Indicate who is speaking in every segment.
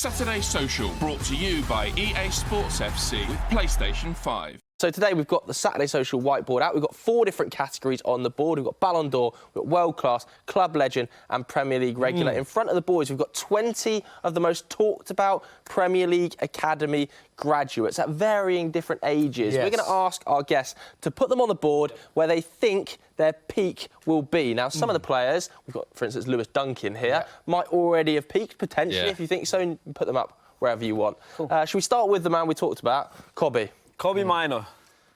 Speaker 1: Saturday Social, brought to you by EA Sports FC with PlayStation 5.
Speaker 2: So today we've got the Saturday Social whiteboard out. We've got 4 different categories on the board. We've got Ballon d'Or, we've got World Class, Club Legend and Premier League Regular. In front of the boys, we've got 20 of the most talked about Premier League Academy graduates at varying different ages.
Speaker 3: Yes.
Speaker 2: We're going to ask our guests to put them on the board where they think their peak will be. Now, some of the players, we've got, for instance, Lewis Duncan here, might already have peaked, potentially, if you think so, and put them up wherever you want. Cool. Should we start with the man we talked about, Kobbie?
Speaker 4: Kobbie Mainoo.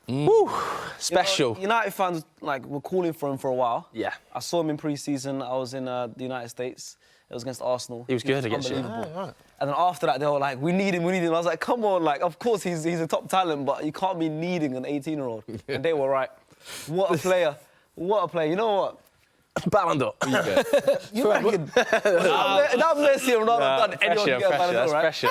Speaker 2: Woo, special.
Speaker 4: United fans were calling for him for a while.
Speaker 2: Yeah.
Speaker 4: I saw him in pre-season. I was in the United States. It was against Arsenal.
Speaker 2: He was good against you.
Speaker 4: Unbelievable. And then after that, they were like, we need him. I was like, come on, of course he's a top talent, but you can't be needing an 18-year-old. And they were right. What a player. What a player. You know what?
Speaker 2: Ballon d'Or.
Speaker 4: You reckon? That Messi and Ronaldo done anyone can get a Ballon d'Or, right?
Speaker 2: Pressure.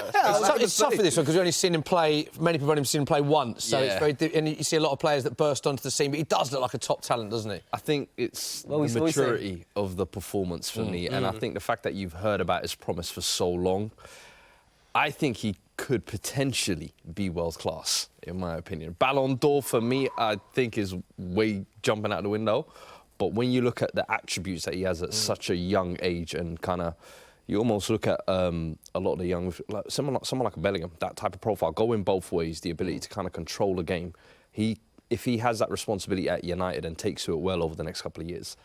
Speaker 3: It's tough for this one because we've only seen him play. Many people have only seen him play once, so it's very. And you see a lot of players that burst onto the scene, but he does look like a top talent, doesn't he?
Speaker 5: I think it's the maturity of the performance for me, and I think the fact that you've heard about his promise for so long, I think he could potentially be world class, in my opinion. Ballon d'Or for me, I think is way jumping out the window. But when you look at the attributes that he has at such a young age and kind of, you almost look at a lot of the young, like someone like a Bellingham, that type of profile, going both ways, the ability to kind of control the game. If he has that responsibility at United and takes to it well over the next couple of years,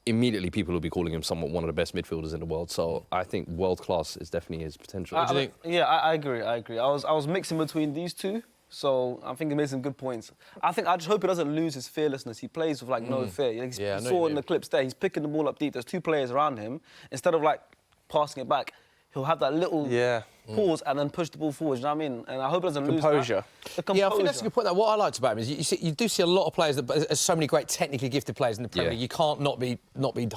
Speaker 5: immediately people will be calling him somewhat one of the best midfielders in the world. So I think world class is definitely his potential. What do you think?
Speaker 4: Yeah, I agree. I was mixing between these two. So I think he made some good points. I just hope he doesn't lose his fearlessness. He plays with no fear. You saw in the clips there, he's picking the ball up deep. There's 2 players around him. Instead of passing it back, he'll have that little pause and then push the ball forward. You know what I mean? And I hope he doesn't lose that. The composure.
Speaker 3: Yeah, I think that's a good point. What I liked about him is you do see a lot of players that there's so many great technically gifted players in the Premier League. You can't not be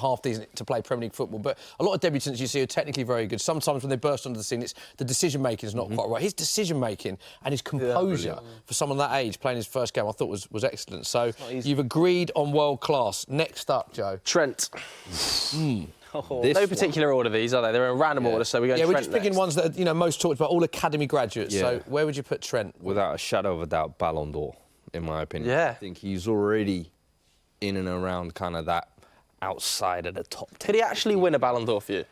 Speaker 3: half decent to play Premier League football. But a lot of debutants you see are technically very good. Sometimes when they burst onto the scene, the decision making is not quite right. His decision making and his composure for someone that age playing his first game, I thought was excellent. So you've agreed on world class. Next up, Joe.
Speaker 2: Trent. No particular order, these, are they? They're in random order, so we're going Trent
Speaker 3: we're just picking ones that are most talked about, all academy graduates. So where would you put Trent?
Speaker 5: Without a shadow of a doubt, Ballon d'Or, in my opinion.
Speaker 2: Yeah.
Speaker 5: I think he's already in and around kind of that outside of the top 10.
Speaker 2: Could he actually win a Ballon d'Or for you?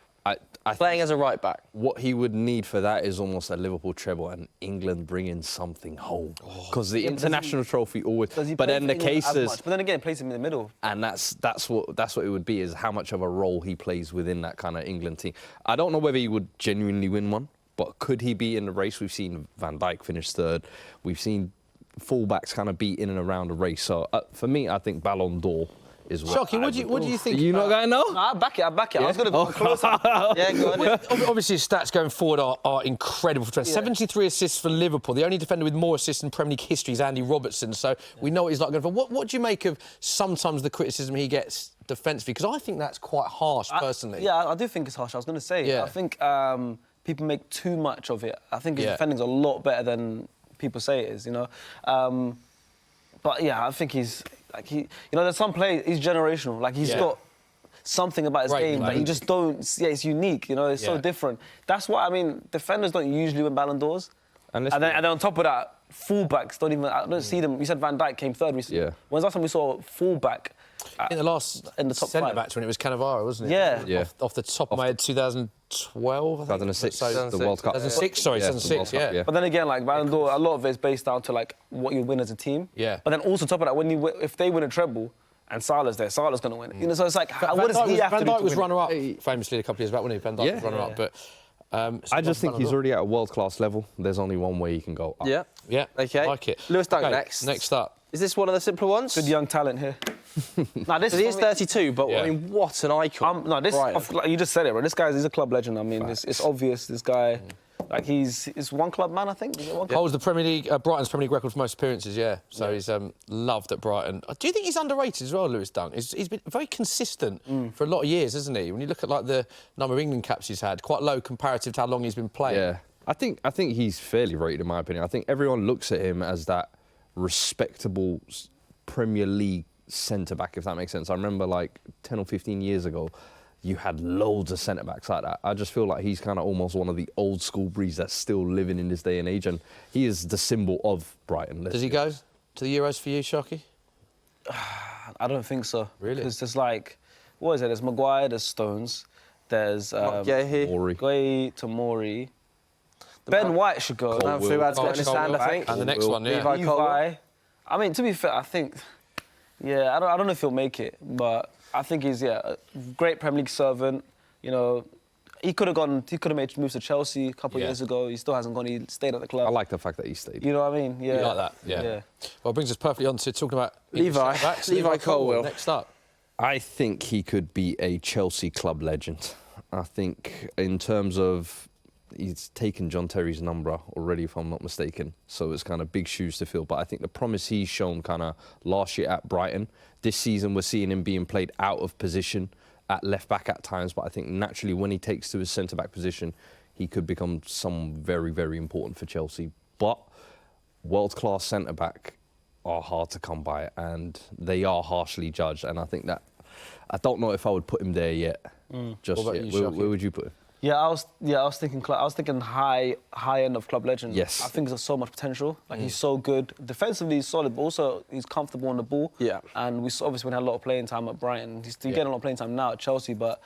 Speaker 2: Playing as a right-back?
Speaker 5: What he would need for that is almost a Liverpool treble and England bringing something home. Because the international trophy always... But then the case is...
Speaker 4: But then again, it plays him in the middle.
Speaker 5: And that's what it would be, is how much of a role he plays within that kind of England team. I don't know whether he would genuinely win one, but could he be in the race? We've seen Van Dijk finish 3rd. We've seen fullbacks kind of be in and around the race. So for me, I think Ballon d'Or is what...
Speaker 3: Sharky, what do you think?
Speaker 5: You not going to know?
Speaker 4: No, I back it. I was going to go closer. Yeah, go on.
Speaker 3: Obviously, his stats going forward are incredible for Trent. 73 assists for Liverpool. The only defender with more assists in Premier League history is Andy Robertson. So we know what he's like going for. What do you make of sometimes the criticism he gets defensively? Because I think that's quite harsh, personally.
Speaker 4: Yeah, I do think it's harsh. I was going to say. I think people make too much of it. I think his defending's a lot better than people say it is, But yeah, I think he's... there's some players, he's generational. He's got something about his game that you just don't... Yeah, it's unique, it's so different. That's why, defenders don't usually win Ballon d'Ors. And then on top of that, fullbacks don't even... I don't see them... You said Van Dijk came 3rd recently.
Speaker 5: Yeah.
Speaker 4: When's the last time we saw a fullback...
Speaker 3: in the top centre-backs when it was Cannavaro, wasn't it?
Speaker 4: Yeah.
Speaker 3: Off the top of my head, 2012, I think.
Speaker 5: 2006, the World Cup.
Speaker 3: 2006, sorry, 2006, yeah.
Speaker 4: But then again, Ballon d'Or, a lot of it is based down to, what you win as a team.
Speaker 3: Yeah.
Speaker 4: But then also top of that, if they win a treble and Salah's there, Salah's going to win. So it's what does he have to do? Van Dijk
Speaker 3: was runner-up famously a couple of years back, wasn't he? Van Dijk was runner-up, but...
Speaker 5: I just think he's already at a world-class level. There's only one way he can go up.
Speaker 2: Yeah. OK.
Speaker 3: Like it.
Speaker 2: Lewis Dunk next.
Speaker 3: Next up.
Speaker 2: Is this one of the simpler ones?
Speaker 4: Good young talent here.
Speaker 2: He is 32, but what an icon.
Speaker 4: You just said it, bro. This guy's a club legend. It's obvious, this guy... he's one club man, I think.
Speaker 3: Holds the Premier League, Brighton's Premier League record for most appearances, So he's loved at Brighton. Do you think he's underrated as well, Lewis Dunk? He's been very consistent for a lot of years, hasn't he? When you look at the number of England caps he's had, quite low comparative to how long he's been playing.
Speaker 5: Yeah, I think he's fairly rated, in my opinion. I think everyone looks at him as that respectable Premier League centre-back, if that makes sense. I remember 10 or 15 years ago, you had loads of centre-backs like that. I just feel like he's kind of almost one of the old school breeds that's still living in this day and age, and he is the symbol of Brighton.
Speaker 3: Does he go to the Euros for you, Sharky?
Speaker 4: I don't think so.
Speaker 3: Really?
Speaker 4: Because there's like, what is it? There's Maguire, there's Stones, there's Gueye, Tomori. Ben White should go.
Speaker 2: Fuad's got in his hand, I think.
Speaker 3: And the next one, yeah.
Speaker 4: Levi. I mean, to be fair, I think, I don't know if he'll make it, but I think he's a great Premier League servant. You know, he could have made moves to Chelsea a couple of years ago. He still hasn't gone. He stayed at the club.
Speaker 5: I like the fact that he stayed.
Speaker 4: You know what I mean? Yeah.
Speaker 3: You like that? Yeah. Well, it brings us perfectly on to talking about
Speaker 2: Levi Colwill.
Speaker 3: Next up.
Speaker 5: I think he could be a Chelsea club legend. I think in terms of he's taken John Terry's number already, if I'm not mistaken. So it's kind of big shoes to fill. But I think the promise he's shown kind of last year at Brighton, this season we're seeing him being played out of position at left back at times. But I think naturally when he takes to his centre back position, he could become some very, very important for Chelsea. But world class centre back are hard to come by, and they are harshly judged. And I think that I don't know if I would put him there yet. Just yet. Where would you put him?
Speaker 4: I was thinking high end of club legend.
Speaker 5: Yes.
Speaker 4: I think there's so much potential. Like he's so good. Defensively he's solid, but also he's comfortable on the ball.
Speaker 2: Yeah.
Speaker 4: And we obviously had a lot of playing time at Brighton. He's getting a lot of playing time now at Chelsea, but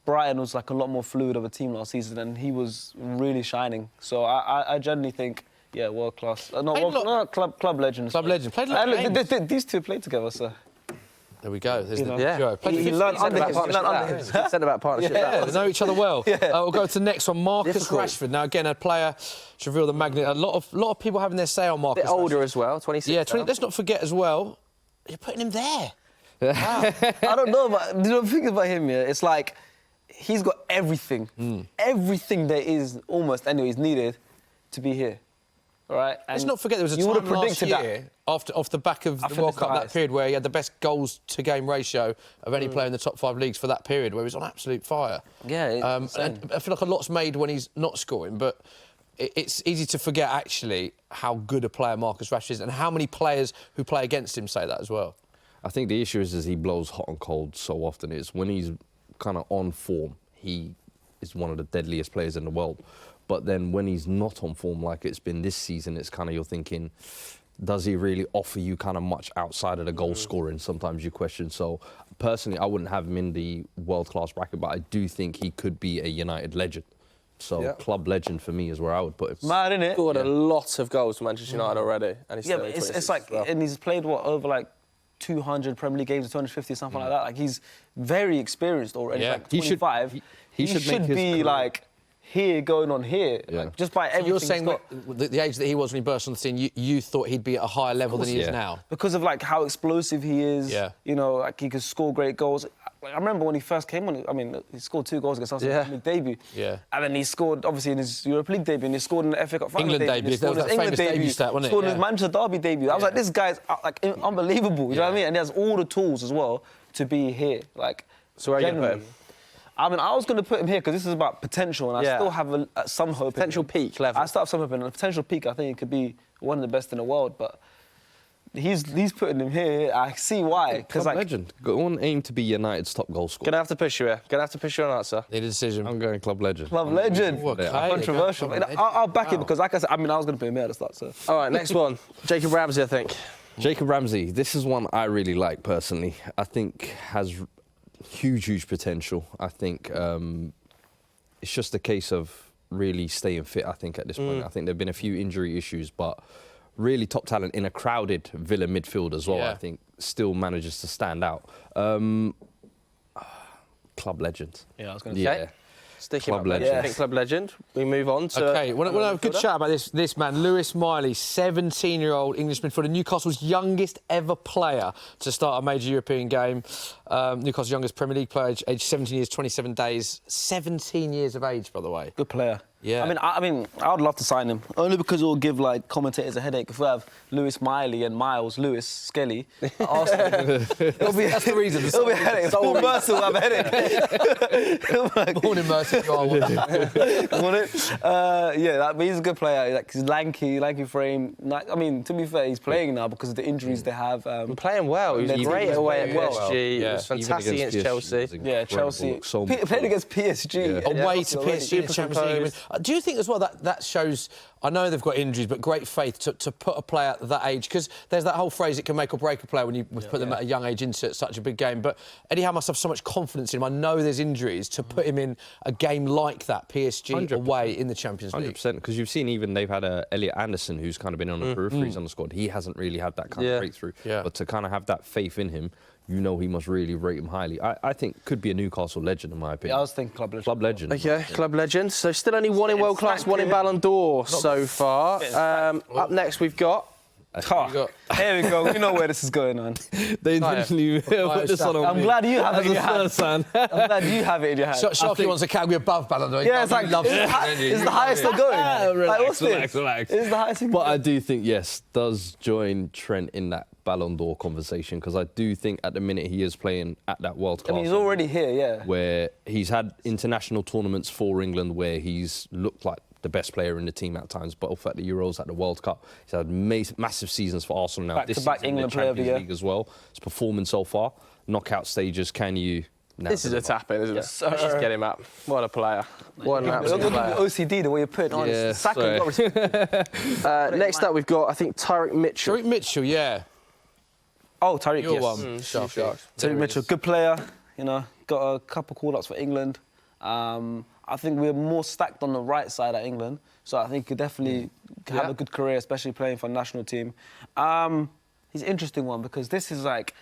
Speaker 4: Brighton was like a lot more fluid of a team last season, and he was really shining. So I generally think, world class. Club legend.
Speaker 3: Club legend. Played a lot of
Speaker 4: these two played together, so.
Speaker 3: There we go. There's
Speaker 4: He learned under him.
Speaker 2: Centre-back partnership.
Speaker 3: Yeah, they know each other well. We'll go to the next one, Marcus Rashford. Now, again, a player to reveal the magnet. A lot of people having their say on Marcus.
Speaker 2: A bit older as well, 26.
Speaker 3: Yeah, 20. Let's not forget as well, you're putting him there.
Speaker 4: Wow. I don't know, but the thing about him, it's like he's got everything. Everything there is almost, anyways, needed to be here. All right?
Speaker 3: Let's not forget there was a time last year, off the back of the World Cup, that period where he had the best goals-to-game ratio of any player in the top 5 leagues for that period, where he was on absolute fire.
Speaker 4: Yeah,
Speaker 3: and I feel like a lot's made when he's not scoring, but it's easy to forget, actually, how good a player Marcus Rashford is and how many players who play against him say that as well.
Speaker 5: I think the issue is he blows hot and cold so often. It's when he's kind of on form, he is one of the deadliest players in the world. But then when he's not on form like it's been this season, it's kind of you're thinking, does he really offer you kind of much outside of the goal scoring? Sometimes you question. So personally, I wouldn't have him in the world-class bracket, but I do think he could be a United legend. So club legend for me is where I would put him.
Speaker 4: Mad, innit?
Speaker 2: Scored a lot of goals for Manchester United already. And he's
Speaker 4: but it's like, and he's played, over like 200 Premier League games, 250, something like that. Like, he's very experienced already.
Speaker 5: Yeah.
Speaker 4: Like 25.
Speaker 5: He should be
Speaker 4: like here going on here, like, just by everything.
Speaker 3: You're saying the age that he was when he burst on the scene, you thought he'd be at a higher level than he is now? Because
Speaker 4: of like how explosive he is. Yeah. You know, like he could score great goals. I remember when he first came on, I mean, he scored 2 goals against us in his league debut. Yeah. And then he scored, obviously, in his Europa League debut, and he scored in the FA Cup final
Speaker 3: England debut. That was that famous debut stat, wasn't it?
Speaker 4: Scored in his Manchester Derby debut. I was like, this guy's like unbelievable. You know what I mean? And he has all the tools as well to be here. Like,
Speaker 2: so where are you going to put him?
Speaker 4: I mean, I was going to put him here because this is about potential, and I still have some hope.
Speaker 2: Potential peak level.
Speaker 4: I still have some hope in a potential peak. I think he could be one of the best in the world, but he's putting him here. I see why.
Speaker 5: Because legend. Go on, aim to be United's top goal scorer.
Speaker 2: Gonna have to push you here. Gonna have to push you on that, sir.
Speaker 3: Need a decision.
Speaker 5: I'm going club legend.
Speaker 4: Club legend.
Speaker 3: Okay.
Speaker 4: Controversial. I'll back it because, like I said, I mean, I was going to put him here at the start. So.
Speaker 2: All right, next one. Jacob Ramsey, I think.
Speaker 5: Jacob Ramsey. This is one I really like personally. I think has huge potential. I think it's just a case of really staying fit, I think, at this point. I think there have been a few injury issues, but really top talent in a crowded Villa midfield as well, I think, still manages to stand out. Club legend.
Speaker 4: Yeah, I was going to say.
Speaker 2: Sticking club legend. I think club legend. We move on to...
Speaker 3: OK, we'll have a good chat about this man, Lewis Miley, 17-year-old English midfielder, Newcastle's youngest ever player to start a major European game. Newcastle's youngest Premier League player, aged 17 years, 27 days. 17 years of age, by the way.
Speaker 4: Good player.
Speaker 3: Yeah.
Speaker 4: I mean, I would love to sign him only because it will give like commentators a headache. If we have Lewis Miley and Miles Lewis Skelly, that's
Speaker 3: the reason.
Speaker 4: It'll be a headache. Paul Mercer will have a headache.
Speaker 3: Morning, Mercer. You are one.
Speaker 4: But he's a good player. Like he's lanky frame. I mean, to be fair, he's playing now because of the injuries they have.
Speaker 2: Playing well. He was great away at PSG.
Speaker 3: Yeah.
Speaker 2: It was fantastic against Chelsea.
Speaker 4: Yeah, Chelsea. Played against PSG.
Speaker 3: Away to PSG in the Champions League. Do you think as well that shows, I know they've got injuries, but great faith to put a player at that age? Because there's that whole phrase, it can make or break a player when you put them at a young age into such a big game. But Eddie Howe must have so much confidence in him. I know there's injuries to put him in a game like that, PSG 100%. Away in the Champions League.
Speaker 5: 100%, because you've seen even they've had Elliot Anderson, who's kind of been on the peripheries on the squad. He hasn't really had that kind of breakthrough. Yeah. But to kind of have that faith in him, you know he must really rate him highly. I think could be a Newcastle legend, in my opinion.
Speaker 4: Yeah, I was thinking club legend.
Speaker 5: Club legend.
Speaker 2: Okay, club legend. So still only one in world class, one in Ballon d'Or so far. Up next we've got...
Speaker 4: Here we go. We know where this is going on.
Speaker 5: They literally put this on.
Speaker 4: I'm glad you have it in your hand. I'm glad you have it in your hand.
Speaker 3: Sharky wants a category above Ballon d'Or.
Speaker 4: Yeah, it's like it's the highest they're going.
Speaker 5: Relax.
Speaker 4: It's the highest.
Speaker 5: But I do think, yes, does join Trent in that Ballon d'Or conversation, because I do think at the minute he is playing at that world class.
Speaker 4: I mean, he's already here, yeah.
Speaker 5: Where he's had international tournaments for England where he's looked like the best player in the team at times, but also at the Euros, at the World Cup. He's had massive seasons for Arsenal now.
Speaker 4: Back-to-back England player of the year.
Speaker 5: League as well. His performance so far, knockout stages, can you...
Speaker 2: This is a tap-in, isn't it? Let's just get him up. What a player. What an absolute player.
Speaker 4: OCD, the way you put it on.
Speaker 5: Yeah,
Speaker 4: Saka.
Speaker 2: Next up, we've got, I think, Tyreek Mitchell.
Speaker 3: Tyreek Mitchell, yeah.
Speaker 4: Oh, Tyreek,
Speaker 3: Your
Speaker 4: yes.
Speaker 3: one.
Speaker 4: Tyreek Mitchell, good player. You know, got a couple call-ups for England. I think we're more stacked on the right side at England, so I think he could definitely have a good career, especially playing for the national team. He's an interesting one because this is like,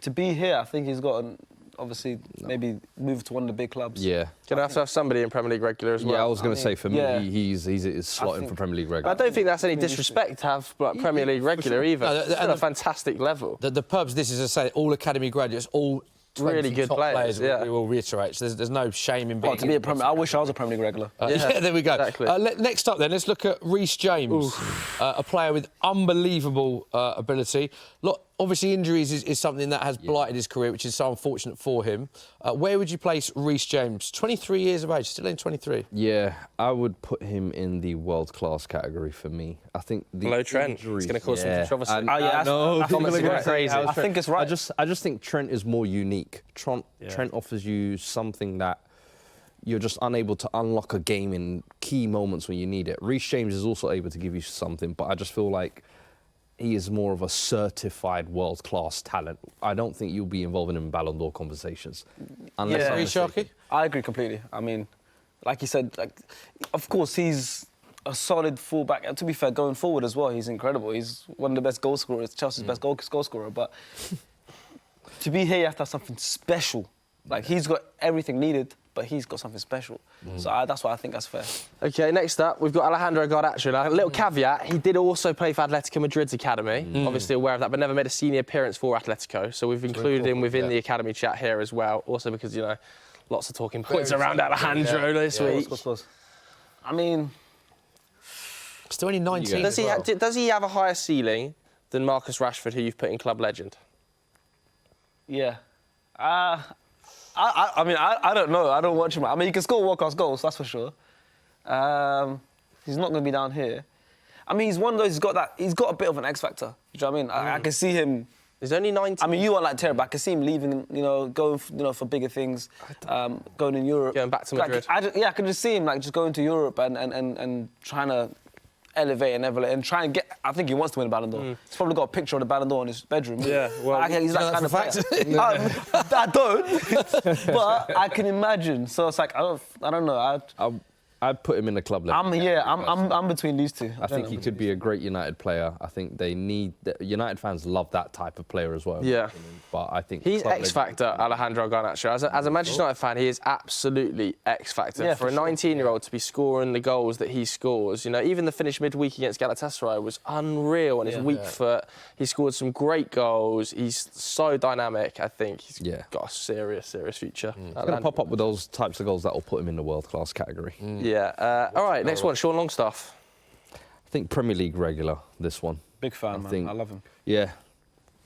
Speaker 4: to be here, I think he's got obviously maybe move to one of the big clubs.
Speaker 5: Yeah.
Speaker 2: Gonna have to have somebody in Premier League regular as well.
Speaker 5: Yeah, I was going to say, for me, he's slotting for Premier League regular.
Speaker 2: I don't think that's any disrespect to have Premier League regular either. It's at a fantastic level.
Speaker 3: The purpose of this is to say all academy graduates, all
Speaker 2: really good
Speaker 3: top
Speaker 2: players.
Speaker 3: We will reiterate. So there's no shame in being.
Speaker 4: To be a Premier, I wish I was a Premier League regular.
Speaker 3: Yeah, there we go.
Speaker 2: Exactly.
Speaker 3: Next up, then, let's look at Reece James, a player with unbelievable ability. Look, obviously, injuries is something that has blighted his career, which is so unfortunate for him. Where would you place Reece James? 23 years of age, still in 23.
Speaker 5: Yeah, I would put him in the world-class category for me. I think the
Speaker 2: Below Trent.
Speaker 5: Injuries,
Speaker 2: It's going to cause some controversy.
Speaker 4: I think it's right.
Speaker 5: I just think Trent is more unique. Trent offers you something that you're just unable to unlock a game in key moments when you need it. Reece James is also able to give you something, but I just feel like he is more of a certified world-class talent. I don't think you'll be involved in Ballon d'Or conversations. Unless
Speaker 3: Sharky?
Speaker 4: I agree completely. I mean, like you said, of course, he's a solid fullback. And to be fair, going forward as well, he's incredible. He's one of the best goal scorers, Chelsea's best goal scorer. But to be here, you have to have something special. Like, he's got everything needed, but he's got something special. So that's why I think that's fair.
Speaker 2: OK, next up, we've got Alejandro Garnacho. Now, a little caveat, he did also play for Atletico Madrid's academy, obviously aware of that, but never made a senior appearance for Atletico. So we've included him within the academy chat here as well, also because, you know, lots of talking points around Alejandro this week.
Speaker 4: Of course. I mean...
Speaker 3: Still only 19.
Speaker 2: Does he have a higher ceiling than Marcus Rashford, who you've put in club legend?
Speaker 4: Yeah. I mean, I don't know. I don't watch him. I mean, he can score world-class goals, that's for sure. He's not going to be down here. I mean, he's one of those. He's got a bit of an X factor. You know what I mean? I can see him.
Speaker 2: He's only 19.
Speaker 4: I mean, you aren't like terrible. I can see him leaving. You know, going for bigger things. Going in Europe.
Speaker 2: Going back to Madrid.
Speaker 4: I can just see him just going to Europe and trying to elevate and try and get. I think he wants to win a Ballon d'Or. He's probably got a picture of the Ballon d'Or in his bedroom.
Speaker 2: Yeah, well,
Speaker 4: he's that kind of player. I don't, but I can imagine. So it's like I don't know.
Speaker 5: I'd put him in the club level.
Speaker 4: I'm between these two.
Speaker 5: I think he could be a great United player. I think United fans love that type of player as well.
Speaker 2: Yeah.
Speaker 5: But I think
Speaker 2: he's X-Factor, Alejandro Garnacho. As a Manchester United fan, he is absolutely X-Factor.
Speaker 4: Yeah,
Speaker 2: for a 19-year-old to be scoring the goals that he scores, you know, even the finish midweek against Galatasaray was unreal on his weak foot. He scored some great goals. He's so dynamic. I think he's got a serious future.
Speaker 5: He's going to pop up with those types of goals that will put him in the world-class category.
Speaker 2: Yeah. Yeah. All right, next one, Sean Longstaff.
Speaker 5: I think Premier League regular, this one.
Speaker 4: Big fan, man. I love him.
Speaker 5: Yeah.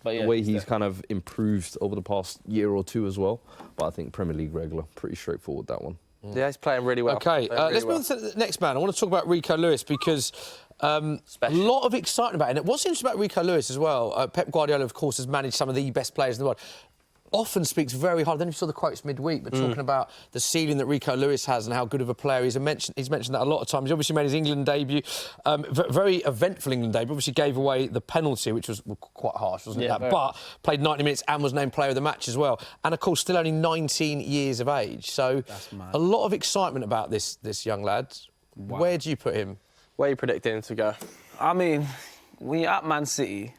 Speaker 4: But yeah,
Speaker 5: the way he's kind of improved over the past year or two as well. But I think Premier League regular, pretty straightforward, that one.
Speaker 2: Yeah, he's playing really well.
Speaker 3: OK, let's move on to the next man. I want to talk about Rico Lewis because a lot of excitement about it. And what's interesting about Rico Lewis as well, Pep Guardiola, of course, has managed some of the best players in the world. Often speaks very hard. Then you saw the quotes midweek, but talking about the ceiling that Rico Lewis has and how good of a player he's mentioned that a lot of times. He obviously made his England debut, very eventful England debut. Obviously gave away the penalty, which was quite harsh, wasn't it? But played 90 minutes and was named player of the match as well. And of course, still only 19 years of age. So a lot of excitement about this young lad. Wow. Where do you put him?
Speaker 2: Where are you predicting him to go?
Speaker 4: I mean, when you're at Man City,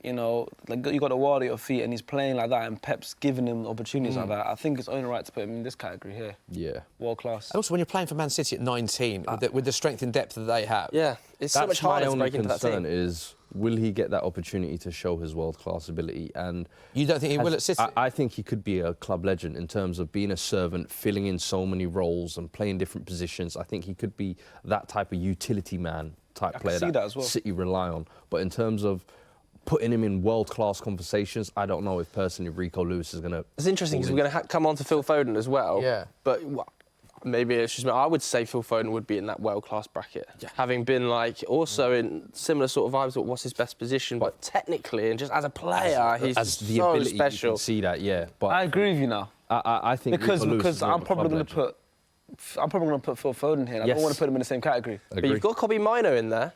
Speaker 4: you know, like you got the world at your feet and he's playing like that and Pep's giving him opportunities like that. I think it's only right to put him in this category here.
Speaker 5: Yeah.
Speaker 4: World class.
Speaker 3: And also, when you're playing for Man City at 19, with the strength and depth that they have.
Speaker 2: Yeah, it's so much harder to break into that team.
Speaker 5: My only concern is, will he get that opportunity to show his world-class ability? And
Speaker 3: you don't think he will at City?
Speaker 5: I think he could be a club legend in terms of being a servant, filling in so many roles and playing different positions. I think he could be that type of utility man type player that City rely on. But in terms of putting him in world-class conversations, I don't know if personally Rico Lewis is going to...
Speaker 2: It's interesting because we're going to come on to Phil Foden as well.
Speaker 3: Yeah.
Speaker 2: But maybe it's just... I would say Phil Foden would be in that world-class bracket. Yeah. Having been, like, also in similar sort of vibes, but what's his best position? But technically and just as a player, he's so special.
Speaker 5: You can see that, yeah. But
Speaker 4: I agree with you now.
Speaker 5: I think
Speaker 4: because I'm probably going to put Phil Foden here. I don't want to put him in the same category.
Speaker 2: But you've got Kobbie Mainoo in there.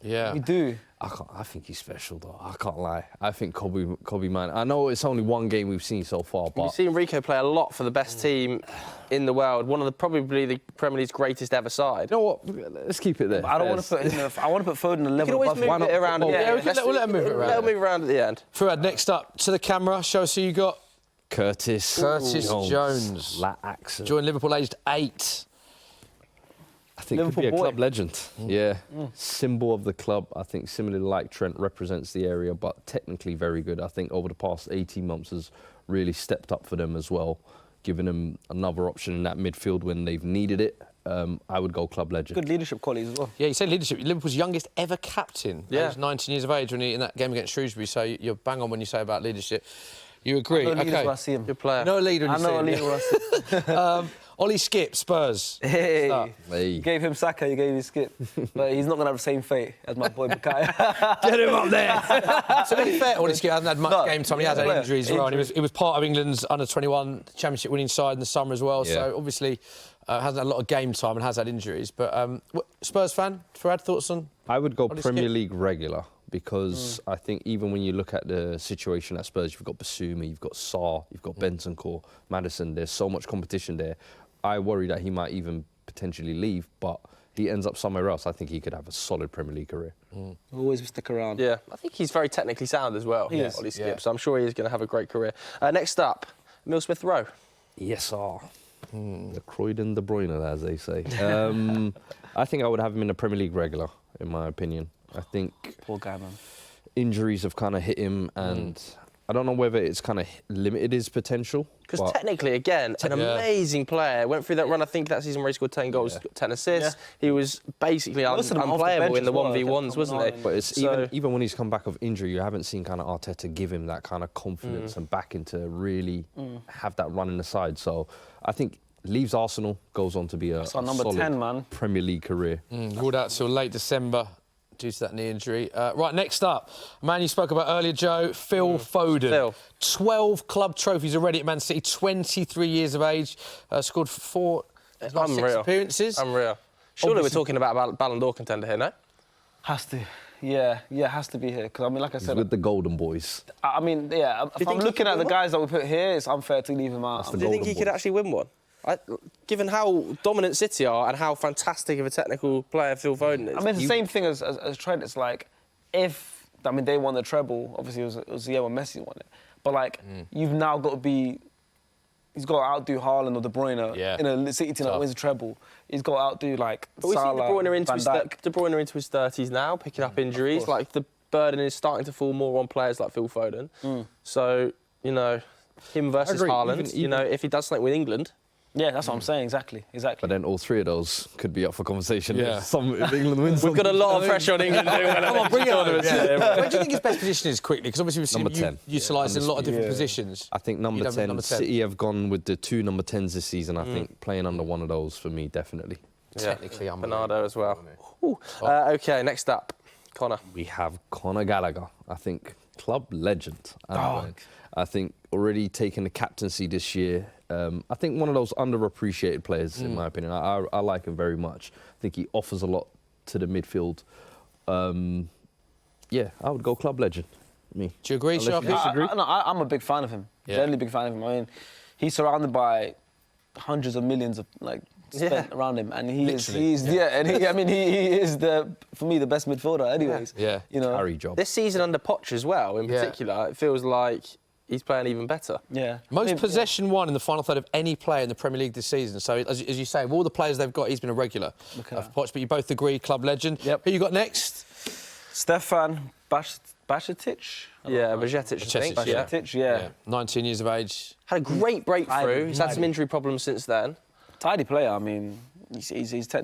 Speaker 3: Yeah.
Speaker 4: You do.
Speaker 5: I think he's special, though. I can't lie. I think Kobbie Mainoo... I know it's only one game we've seen so far, but...
Speaker 2: We've seen Rico play a lot for the best team in the world. One of the probably the Premier League's greatest ever side.
Speaker 5: You know what? Let's keep it there.
Speaker 4: I don't want to put him... I want to put Foden a level above.
Speaker 2: You can always move it around.
Speaker 3: We'll let him move it around.
Speaker 2: Let him move around at the end.
Speaker 3: Fuad, next up to the camera. Show us who you got.
Speaker 5: Curtis
Speaker 3: Jones.
Speaker 5: That accent.
Speaker 3: Joined Liverpool aged 8.
Speaker 5: I think could be a club legend. Yeah. Symbol of the club. I think similarly like Trent represents the area, but technically very good. I think over the past 18 months has really stepped up for them as well, giving them another option in that midfield when they've needed it. I would go club legend.
Speaker 4: Good leadership qualities as well.
Speaker 3: Yeah, you said leadership. Liverpool's youngest ever captain. Yeah. He was 19 years of age when in that game against Shrewsbury, so you're bang on when you say about leadership. You agree?
Speaker 4: I know leaders where I see him.
Speaker 2: Good player.
Speaker 3: No leader when you see him.
Speaker 4: I know a leader where I see him.
Speaker 3: Ollie Skipp, Spurs.
Speaker 4: Hey. You gave him Saka, you gave him Skipp. But he's not going to have the same fate as my boy Bukayo.
Speaker 3: Get him up there. So to be fair, Ollie Skipp hasn't had much game time. He has had injuries as well. And he was part of England's under-21 championship winning side in the summer as well. Yeah. So obviously hasn't had a lot of game time and has had injuries. But Spurs fan, Fuad, thoughts on
Speaker 5: I would go
Speaker 3: Ollie
Speaker 5: Premier
Speaker 3: Skipp?
Speaker 5: League regular. Because I think even when you look at the situation at Spurs, you've got Basuma, you've got Sarr, you've got Bentancur, Maddison. There's so much competition there. I worry that he might even potentially leave, but he ends up somewhere else. I think he could have a solid Premier League career.
Speaker 4: Always stick around.
Speaker 2: Yeah, I think he's very technically sound as well, Ollie Skipp. Yeah. So I'm sure he is going to have a great career. Next up, Emile Smith-Rowe.
Speaker 5: Yes, sir. The Croydon De Bruyne, as they say. I think I would have him in the Premier League regular, in my opinion. I think
Speaker 4: poor guy, man.
Speaker 5: Injuries have kind of hit him, and I don't know whether it's kind of limited his potential.
Speaker 2: Because technically, again, an amazing player. Went through that run, I think, that season where he scored 10 goals, 10 assists. Yeah. He was basically unplayable in the 1v1s, wasn't he?
Speaker 5: But it's even when he's come back of injury, you haven't seen kind of Arteta give him that kind of confidence and backing to really have that run in the side. So I think leaves Arsenal, goes on to be a
Speaker 4: number
Speaker 5: solid
Speaker 4: 10, man.
Speaker 5: Premier League career.
Speaker 3: Ruled out till late December due to that knee injury. Right, next up, a man you spoke about earlier, Joe, Phil Foden. 12 club trophies already at Man City, 23 years of age, scored 6 appearances.
Speaker 2: Unreal. Surely we're talking about a Ballon d'Or contender here, no?
Speaker 4: Has to. Yeah, has to be here. Because, I mean, like I said...
Speaker 5: He's with the Golden Boys.
Speaker 4: I mean, yeah, if I'm looking at the guys that we put here, it's unfair to leave him out.
Speaker 2: Do you think he could actually win one? Given how dominant City are and how fantastic of a technical player Phil Foden is.
Speaker 4: I mean, it's the same thing as Trent. It's like, if... I mean, they won the treble. Obviously, it was the year when Messi won it. But, like, you've now got to be... He's got to outdo Haaland or De Bruyne in a City team that wins a treble. He's got to outdo, like,
Speaker 2: but
Speaker 4: Salah,
Speaker 2: we see De Bruyne into his 30s now, picking up injuries. Like, the burden is starting to fall more on players like Phil Foden. So, you know, him versus Haaland, you know, if he does something with England...
Speaker 4: Yeah, that's what I'm saying. Exactly.
Speaker 5: But then all three of those could be up for conversation. Yeah. If England wins.
Speaker 2: We've got a lot of pressure on England.
Speaker 3: Come on, bring it on. Where do you think his best position is quickly? Because obviously we've seen
Speaker 5: Number 10.
Speaker 3: utilised in a lot of different positions.
Speaker 5: I think number 10. City have gone with the 2 number 10s this season. I think playing under one of those for me, definitely.
Speaker 3: Technically, I'm
Speaker 2: Bernardo as well. OK, next up, Connor.
Speaker 5: We have Conor Gallagher. I think club legend. I think already taking the captaincy this year. I think one of those underappreciated players, in my opinion. I like him very much. I think he offers a lot to the midfield. Yeah, I would go club legend. Me.
Speaker 3: Do you agree, Sharky?
Speaker 4: I'm a big fan of him. Generally big fan of him. I mean, he's surrounded by hundreds of millions of spent around him, and he is for me the best midfielder. Anyways, you know,
Speaker 5: carry job.
Speaker 2: This season under Poch as well, in particular, it feels like he's playing even better.
Speaker 4: Yeah.
Speaker 3: Most possession won in the final third of any player in the Premier League this season. So, as you say, of all the players they've got, he's been a regular of Poch. But you both agree, club legend.
Speaker 4: Yep.
Speaker 3: Who you got next?
Speaker 4: Stefan Bajcetic.
Speaker 2: Yeah, Bajcetic,
Speaker 4: yeah.
Speaker 3: 19 years of age.
Speaker 2: Had a great breakthrough. He's had some injury problems since then.
Speaker 4: Tidy player. I mean, he's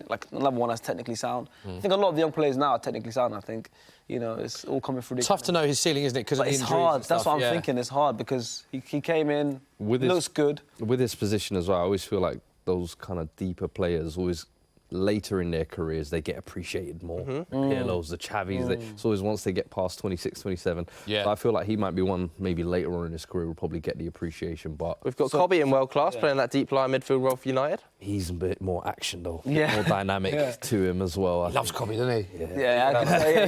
Speaker 4: like another one that's technically sound. I think a lot of the young players now are technically sound. I think, you know, it's all coming through.
Speaker 3: Tough to know his ceiling, isn't it? Because
Speaker 4: it's hard. That's what I'm thinking. It's hard because he came in, looks good.
Speaker 5: With his position as well, I always feel like those kind of deeper players always later in their careers they get appreciated more. Pirlo's, the Xavis, it's always once they get past 26, 27. So I feel like he might be one maybe later on in his career will probably get the appreciation. But
Speaker 2: we've got Kobbie in world class playing that deep line midfield role for United.
Speaker 5: He's a bit more action though, more dynamic to him as well.
Speaker 3: He loves Kobbie, doesn't he?
Speaker 4: Yeah, I can say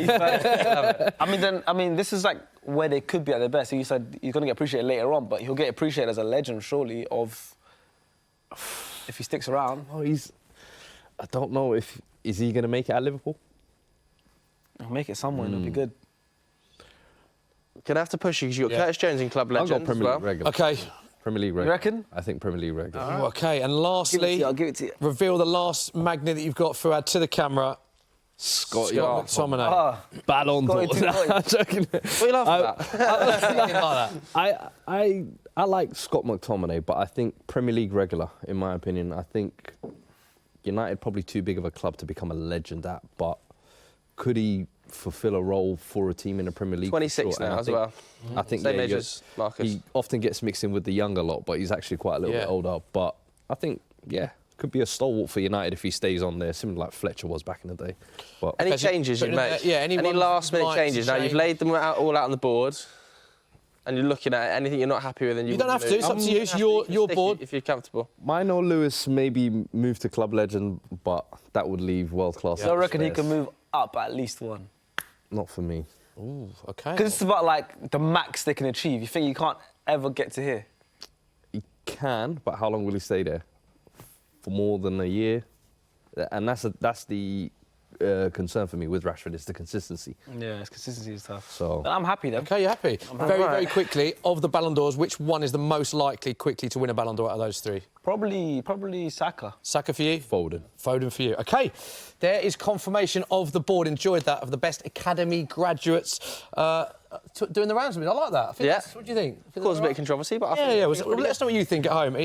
Speaker 4: he's I mean, this is like where they could be at their best. So you said he's going to get appreciated later on, but he'll get appreciated as a legend, surely, if he sticks around.
Speaker 5: Oh, I don't know is he going to make it at Liverpool?
Speaker 4: He'll make it somewhere. It'll be good.
Speaker 2: Gonna have to push you because you've got Curtis Jones in club legend.
Speaker 5: I've got Premier League regular.
Speaker 3: Okay.
Speaker 5: Premier League regular.
Speaker 4: You reckon?
Speaker 5: I think Premier League regular.
Speaker 3: Okay, and lastly,
Speaker 4: I'll give it to you.
Speaker 3: reveal the last magnet that you've got, Fuad, to the camera.
Speaker 5: Scott
Speaker 3: McTominay.
Speaker 5: Ballon d'Or. I'm joking.
Speaker 2: What are you laughing at?
Speaker 5: I like Scott McTominay, but I think Premier League regular, in my opinion. I think United probably too big of a club to become a legend at, but could he fulfil a role for a team in the Premier League?
Speaker 2: 26 now as well.
Speaker 5: I think
Speaker 2: same age as Marcus.
Speaker 5: He often gets mixed in with the younger lot, but he's actually quite a little bit older. But I think, could be a stalwart for United if he stays on there, similar like Fletcher was back in the day. But
Speaker 2: any changes you've made?
Speaker 3: Any
Speaker 2: last-minute changes? Now, you've laid them all out on the board, and you're looking at anything you're not happy with, and you
Speaker 3: don't have to. It's up to you. It's your board.
Speaker 2: If you're comfortable.
Speaker 5: Mainoo Lewis maybe move to club legend, but that would leave world-class.
Speaker 4: So I reckon he can move up at least one.
Speaker 5: Not for me.
Speaker 3: Ooh, okay.
Speaker 4: Because it's about like the max they can achieve. You think you can't ever get to here?
Speaker 5: He can, but how long will he stay there? For more than a year? And that's the concern for me with Rashford, is the consistency.
Speaker 4: Yeah, his consistency is tough.
Speaker 5: So
Speaker 4: but I'm happy though.
Speaker 3: Okay, you're happy. Very quickly, of the Ballon d'Ors, which one is the most likely quickly to win a Ballon d'Or out of those three?
Speaker 4: Probably Saka.
Speaker 3: Saka for you?
Speaker 5: Foden.
Speaker 3: Foden for you. OK, there is confirmation of the board. Enjoyed that, of the best academy graduates doing the rounds with me. I like that. What do you think?
Speaker 2: Caused a bit of controversy, but I think
Speaker 3: let us know what you think at home.